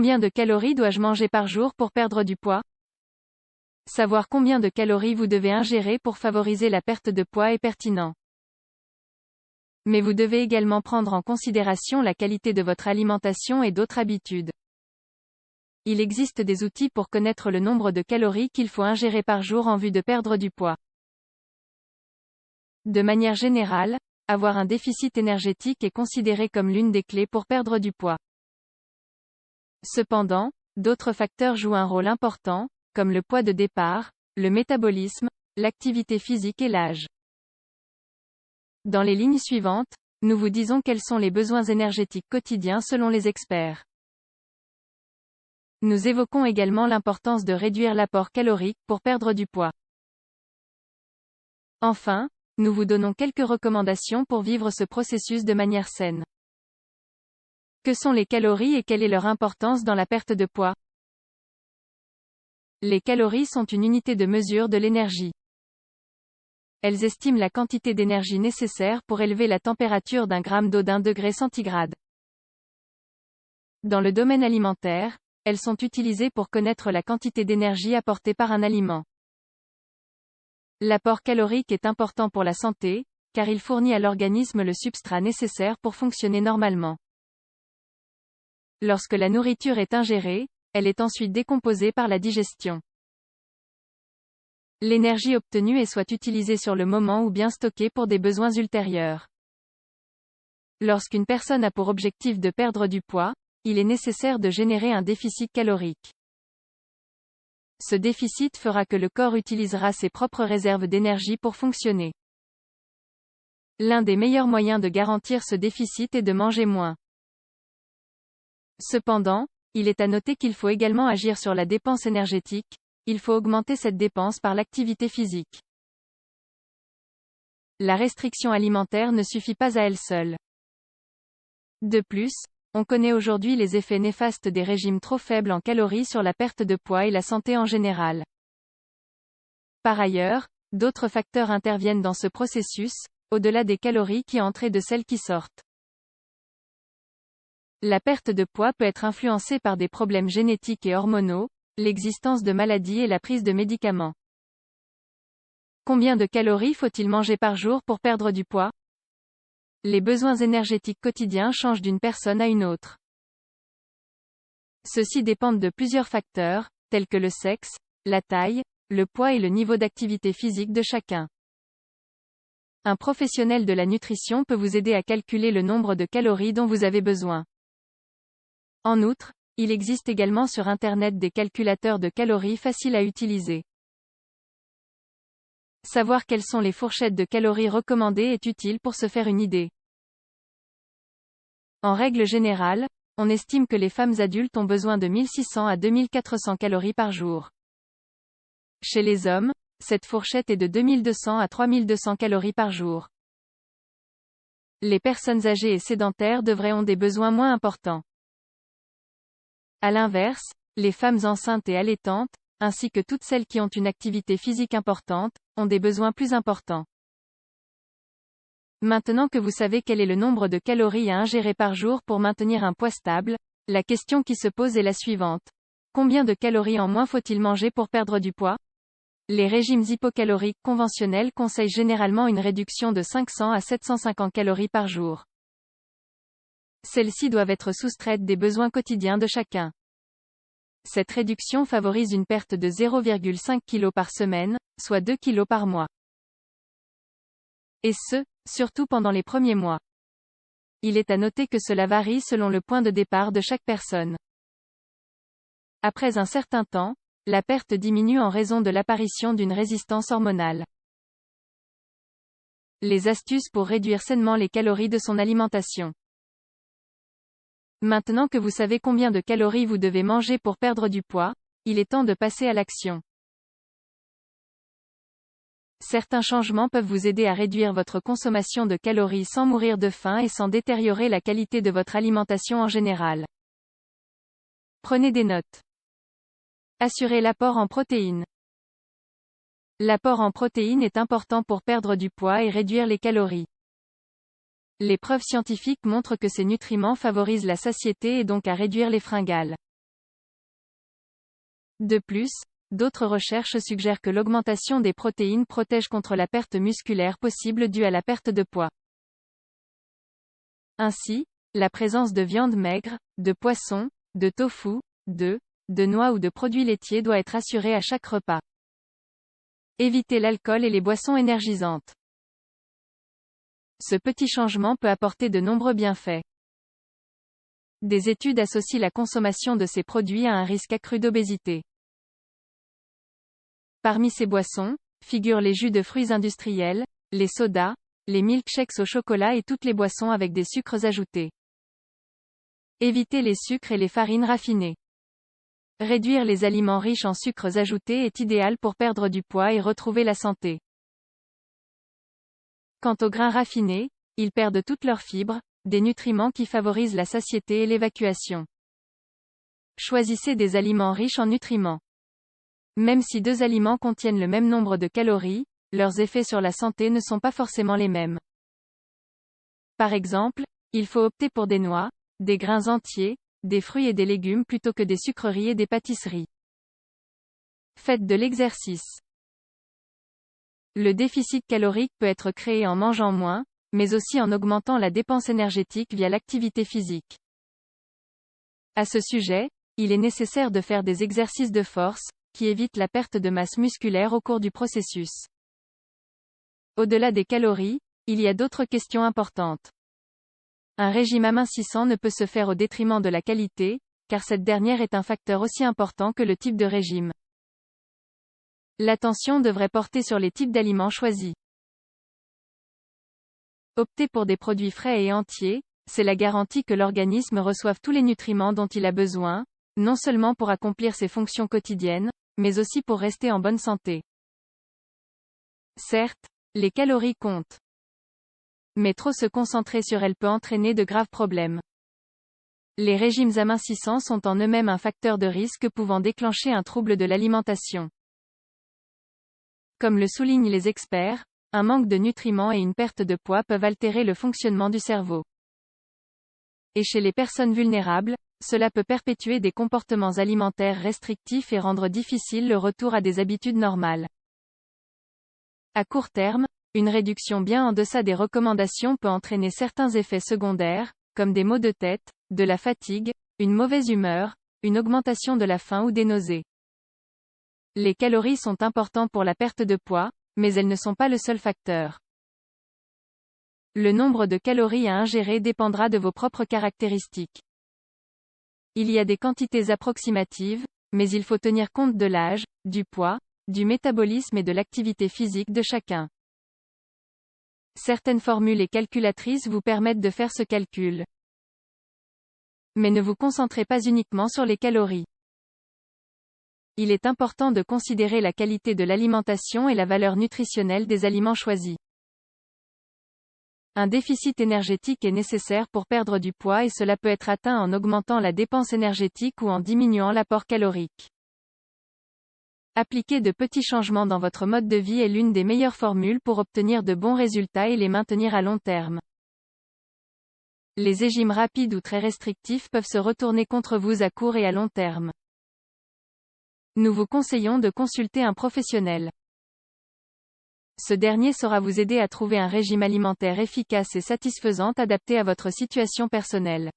Combien de calories dois-je manger par jour pour perdre du poids? Savoir combien de calories vous devez ingérer pour favoriser la perte de poids est pertinent. Mais vous devez également prendre en considération la qualité de votre alimentation et d'autres habitudes. Il existe des outils pour connaître le nombre de calories qu'il faut ingérer par jour en vue de perdre du poids. De manière générale, avoir un déficit énergétique est considéré comme l'une des clés pour perdre du poids. Cependant, d'autres facteurs jouent un rôle important, comme le poids de départ, le métabolisme, l'activité physique et l'âge. Dans les lignes suivantes, nous vous disons quels sont les besoins énergétiques quotidiens selon les experts. Nous évoquons également l'importance de réduire l'apport calorique pour perdre du poids. Enfin, nous vous donnons quelques recommandations pour vivre ce processus de manière saine. Que sont les calories et quelle est leur importance dans la perte de poids? Les calories sont une unité de mesure de l'énergie. Elles estiment la quantité d'énergie nécessaire pour élever la température d'un gramme d'eau d'1 degré centigrade. Dans le domaine alimentaire, elles sont utilisées pour connaître la quantité d'énergie apportée par un aliment. L'apport calorique est important pour la santé, car il fournit à l'organisme le substrat nécessaire pour fonctionner normalement. Lorsque la nourriture est ingérée, elle est ensuite décomposée par la digestion. L'énergie obtenue est soit utilisée sur le moment ou bien stockée pour des besoins ultérieurs. Lorsqu'une personne a pour objectif de perdre du poids, il est nécessaire de générer un déficit calorique. Ce déficit fera que le corps utilisera ses propres réserves d'énergie pour fonctionner. L'un des meilleurs moyens de garantir ce déficit est de manger moins. Cependant, il est à noter qu'il faut également agir sur la dépense énergétique, il faut augmenter cette dépense par l'activité physique. La restriction alimentaire ne suffit pas à elle seule. De plus, on connaît aujourd'hui les effets néfastes des régimes trop faibles en calories sur la perte de poids et la santé en général. Par ailleurs, d'autres facteurs interviennent dans ce processus, au-delà des calories qui entrent et de celles qui sortent. La perte de poids peut être influencée par des problèmes génétiques et hormonaux, l'existence de maladies et la prise de médicaments. Combien de calories faut-il manger par jour pour perdre du poids? Les besoins énergétiques quotidiens changent d'une personne à une autre. Ceux-ci dépendent de plusieurs facteurs, tels que le sexe, la taille, le poids et le niveau d'activité physique de chacun. Un professionnel de la nutrition peut vous aider à calculer le nombre de calories dont vous avez besoin. En outre, il existe également sur Internet des calculateurs de calories faciles à utiliser. Savoir quelles sont les fourchettes de calories recommandées est utile pour se faire une idée. En règle générale, on estime que les femmes adultes ont besoin de 1600 à 2400 calories par jour. Chez les hommes, cette fourchette est de 2200 à 3200 calories par jour. Les personnes âgées et sédentaires devraient avoir des besoins moins importants. À l'inverse, les femmes enceintes et allaitantes, ainsi que toutes celles qui ont une activité physique importante, ont des besoins plus importants. Maintenant que vous savez quel est le nombre de calories à ingérer par jour pour maintenir un poids stable, la question qui se pose est la suivante. Combien de calories en moins faut-il manger pour perdre du poids? Les régimes hypocaloriques conventionnels conseillent généralement une réduction de 500 à 750 calories par jour. Celles-ci doivent être soustraites des besoins quotidiens de chacun. Cette réduction favorise une perte de 0,5 kg par semaine, soit 2 kg par mois. Et ce, surtout pendant les premiers mois. Il est à noter que cela varie selon le point de départ de chaque personne. Après un certain temps, la perte diminue en raison de l'apparition d'une résistance hormonale. Les astuces pour réduire sainement les calories de son alimentation. Maintenant que vous savez combien de calories vous devez manger pour perdre du poids, il est temps de passer à l'action. Certains changements peuvent vous aider à réduire votre consommation de calories sans mourir de faim et sans détériorer la qualité de votre alimentation en général. Prenez des notes. Assurez l'apport en protéines. L'apport en protéines est important pour perdre du poids et réduire les calories. Les preuves scientifiques montrent que ces nutriments favorisent la satiété et donc à réduire les fringales. De plus, d'autres recherches suggèrent que l'augmentation des protéines protège contre la perte musculaire possible due à la perte de poids. Ainsi, la présence de viande maigre, de poisson, de tofu, de noix ou de produits laitiers doit être assurée à chaque repas. Évitez l'alcool et les boissons énergisantes. Ce petit changement peut apporter de nombreux bienfaits. Des études associent la consommation de ces produits à un risque accru d'obésité. Parmi ces boissons, figurent les jus de fruits industriels, les sodas, les milkshakes au chocolat et toutes les boissons avec des sucres ajoutés. Évitez les sucres et les farines raffinées. Réduire les aliments riches en sucres ajoutés est idéal pour perdre du poids et retrouver la santé. Quant aux grains raffinés, ils perdent toutes leurs fibres, des nutriments qui favorisent la satiété et l'évacuation. Choisissez des aliments riches en nutriments. Même si deux aliments contiennent le même nombre de calories, leurs effets sur la santé ne sont pas forcément les mêmes. Par exemple, il faut opter pour des noix, des grains entiers, des fruits et des légumes plutôt que des sucreries et des pâtisseries. Faites de l'exercice. Le déficit calorique peut être créé en mangeant moins, mais aussi en augmentant la dépense énergétique via l'activité physique. À ce sujet, il est nécessaire de faire des exercices de force, qui évitent la perte de masse musculaire au cours du processus. Au-delà des calories, il y a d'autres questions importantes. Un régime amincissant ne peut se faire au détriment de la qualité, car cette dernière est un facteur aussi important que le type de régime. L'attention devrait porter sur les types d'aliments choisis. Opter pour des produits frais et entiers, c'est la garantie que l'organisme reçoive tous les nutriments dont il a besoin, non seulement pour accomplir ses fonctions quotidiennes, mais aussi pour rester en bonne santé. Certes, les calories comptent. Mais trop se concentrer sur elles peut entraîner de graves problèmes. Les régimes amincissants sont en eux-mêmes un facteur de risque pouvant déclencher un trouble de l'alimentation. Comme le soulignent les experts, un manque de nutriments et une perte de poids peuvent altérer le fonctionnement du cerveau. Et chez les personnes vulnérables, cela peut perpétuer des comportements alimentaires restrictifs et rendre difficile le retour à des habitudes normales. À court terme, une réduction bien en deçà des recommandations peut entraîner certains effets secondaires, comme des maux de tête, de la fatigue, une mauvaise humeur, une augmentation de la faim ou des nausées. Les calories sont importantes pour la perte de poids, mais elles ne sont pas le seul facteur. Le nombre de calories à ingérer dépendra de vos propres caractéristiques. Il y a des quantités approximatives, mais il faut tenir compte de l'âge, du poids, du métabolisme et de l'activité physique de chacun. Certaines formules et calculatrices vous permettent de faire ce calcul. Mais ne vous concentrez pas uniquement sur les calories. Il est important de considérer la qualité de l'alimentation et la valeur nutritionnelle des aliments choisis. Un déficit énergétique est nécessaire pour perdre du poids et cela peut être atteint en augmentant la dépense énergétique ou en diminuant l'apport calorique. Appliquer de petits changements dans votre mode de vie est l'une des meilleures formules pour obtenir de bons résultats et les maintenir à long terme. Les régimes rapides ou très restrictifs peuvent se retourner contre vous à court et à long terme. Nous vous conseillons de consulter un professionnel. Ce dernier saura vous aider à trouver un régime alimentaire efficace et satisfaisant adapté à votre situation personnelle.